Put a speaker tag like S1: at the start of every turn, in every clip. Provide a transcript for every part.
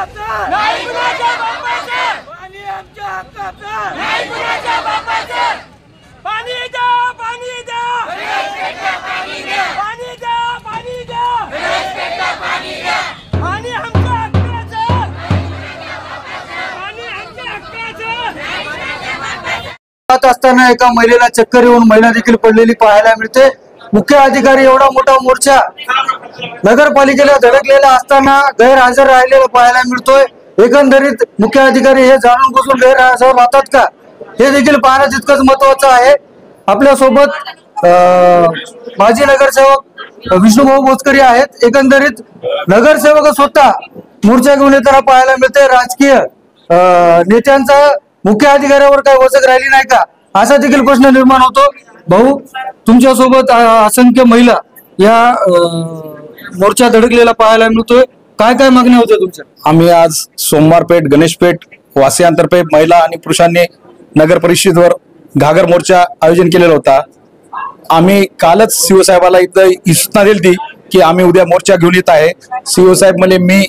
S1: हक्काचं नाही, कुणाच्या बापाचं पाणी आमच्या हक्काचं नाही, कुणाच्या बापाचं पाणी द्या, पाणी द्या, पाणी द्या, पाणी द्या, पाणी द्या, पाणी द्या, पाणी आमच्या हक्काचं, पाणी आमच्या हक्काचं।
S2: असताना एका महिलेला चक्कर येऊन महिला देखील पडलेली पाहायला मिळते। मुख्य अधिकारी एवढा मोठा मोर्चा नगरपालिकेला धडकलेला असताना गैरहजर राहिलेला पाहायला मिळतोय। एकंदरीत मुख्य अधिकारी हे जाणून बुजून गैरहजर राहतात का हे देखील पाहणं तितकंच महत्वाचं आहे। आपल्या सोबत माजी नगरसेवक विष्णुभाऊ बोचकरी आहेत। एकंदरीत नगरसेवक स्वतः मोर्चा घेऊन येताना पाहायला मिळते। राजकीय नेत्यांचा मुख्य अधिकाऱ्यावर काय वचक राहिली नाही का असा देखील प्रश्न निर्माण होतो। भाऊ, तुमच्या सोबत असंख्य महिला या मोर्चा धडकलेला पाहायला मिळतोय, काय काय मागण्या होत्या तुमच्या?
S3: आम्ही आज सोमवारपेठ गणेशपेठ वासियांतर्फे महिला आणि पुरुषांनी नगर परिषदेवर घागर मोर्चा आयोजन केलेला होता। आम्ही कालच सीओ साहेबाला इथं सूचना दिली की आम्ही उद्या मोर्चा घेऊन येत आहे। सीओ साहेब म्हणजे मी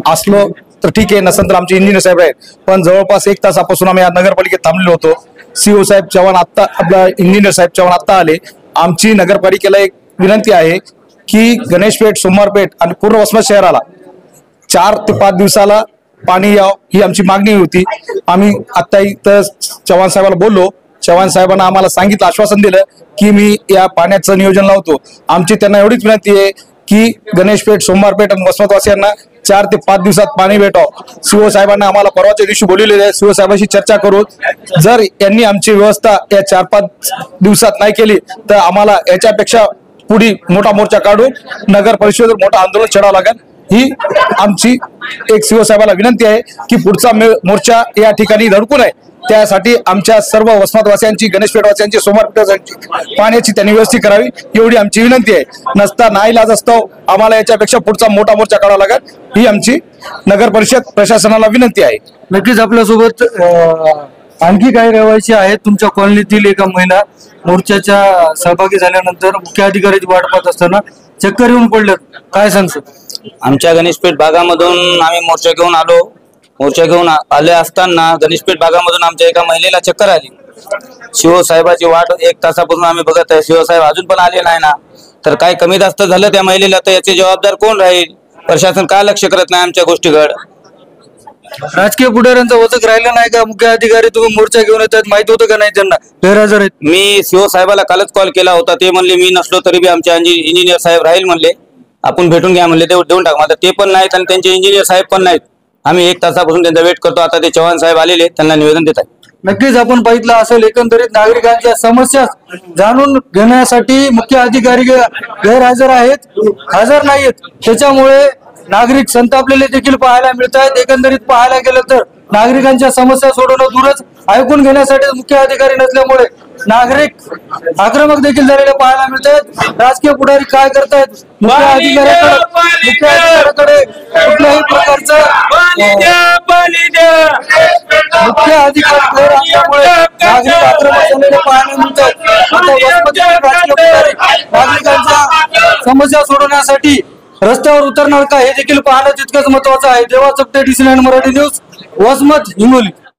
S3: असलो तर ठीक आहे, नसेल तर आमचे इंजिनियर साहेब आहेत, पण जवळपास 1 तासापासून आम्ही नगरपालिकेत थांबलेलो होतो। सीओ साहेब चव्हाण आत्ता आपला इंजिनियर साहेब चव्हाण आत्ता आले। आमची नगरपालिकेला एक विनंती आहे की गणेशपेठ, सोमवारपेठ आणि पूर्ण वसमत शहराला 4 ते 5 दिवसाला पाणी यावं ही आमची मागणी होती। आम्ही आता इथं चव्हाण साहेबाला बोललो, चव्हाण साहेबांना आम्हाला सांगितलं, आश्वासन दिलं की मी या पाण्याचं नियोजन लावतो। आमची त्यांना एवढीच विनंती आहे की गणेशपेठ, सोमवारपेठ आणि वसमतवासियांना 4 ते 5 दिवसात पाणी भेटावं। सीओ साहेबांना आम्हाला परवाच्या दिवशी बोलवलेले आहे, सीओ साहेबांशी चर्चा करू। जर यांनी आमची व्यवस्था या 4-5 दिवसात नाही केली तर आम्हाला याच्यापेक्षा पुढे मोठा मोर्चा काढून नगर परिषदेवर मोठा आंदोलन छेडावं लागेल। ही आमची एक सीओ साहेबाला विनंती आहे की पुढचा मोर्चा या ठिकाणी धडकू नये, त्यासाठी आमच्या सर्व वसमतवासियांची, गणेशपेठवासियांची, सोमवारपेठवासियांची पाण्याची त्यांनी व्यवस्था करावी एवढी आमची विनंती आहे। नसता नाईलाज असतो आम्हाला याच्यापेक्षा पुढचा मोठा मोर्चा काढावा लागेल ही आमची नगर परिषद प्रशासनाला विनंती आहे।
S2: नक्कीच आपल्यासोबत आणखी काही रहिवासी आहेत। तुमच्या कॉलनीतील एका महिला मोर्चाच्या सहभागी झाल्यानंतर मुख्य अधिकाऱ्याची वाट पाहत असताना चक्कर येऊन पडल्यात, काय सांगतो?
S4: आमच्या गणेशपेठ भागामधून आम्ही मोर्चा घेऊन आलो। मोर्चा घेऊन आले असताना गणेशपेठ भागामधून आमच्या एका महिलेला चक्कर आली। सीओ साहेबाची वाट 1 तासापासून आम्ही बघत आहे, सीओ साहेब अजून पण आले नाही ना, तर काय कमी जास्त झालं त्या महिलेला तर याचे जबाबदार कोण राहील? प्रशासन का लक्ष करत नाही आमच्या गोष्टीकडे?
S2: राजकीय पुढाऱ्यांचा वचक राहिला नाही का? मुख्य अधिकारी तुम्ही मोर्चा घेऊन येतात, माहित होतं का नाही त्यांना गैरहजर आहेत?
S4: मी सीओ साहेबाला कालच कॉल केला होता, ते म्हणले मी नसलो तरी बी आमचे इंजिनियर साहेब राहील म्हणले, आपण भेटून घ्या म्हणले, ते देऊन टाक। मात्र ते पण नाहीत आणि त्यांचे इंजिनियर साहेब पण नाहीत। आम्ही 1 तासापासून त्यांचा वेट करतो। आता ते चव्हाण साहेब आलेले, त्यांना निवेदन देत आहे।
S2: नक्कीच आपण पाहिलं असेल, एकंदरीत नागरिकांच्या समस्या जाणून घेण्यासाठी मुख्य अधिकारी गैरहजर आहेत, हजर नाहीत, त्याच्यामुळे नागरिक संतापलेले देखील पाहायला मिळत आहेत। एकंदरीत पाहायला गेलं तर नागरिकांच्या समस्या सोडवणं दूरच, ऐकून घेण्यासाठी मुख्य अधिकारी नसल्यामुळे नागरिक आक्रमक देखील झालेले पाहायला मिळत आहेत। राजकीय पुढारी काय करतायत? मुख्य अधिकाऱ्याकडे कुठल्याही प्रकारचं मुख्य अधिकारी गैर असल्यामुळे नागरिक आक्रमक झालेले पाहायला मिळत आहेत। आता वसमतचे राजकीय पुढारी नागरिकांच्या समस्या सोडवण्यासाठी रस्त्यावर उतरणार का हे देखील पाहणं तितकंच महत्वाचं आहे। देवा चपटे, DC9 मराठी न्यूज, वसमत, हिंगोली।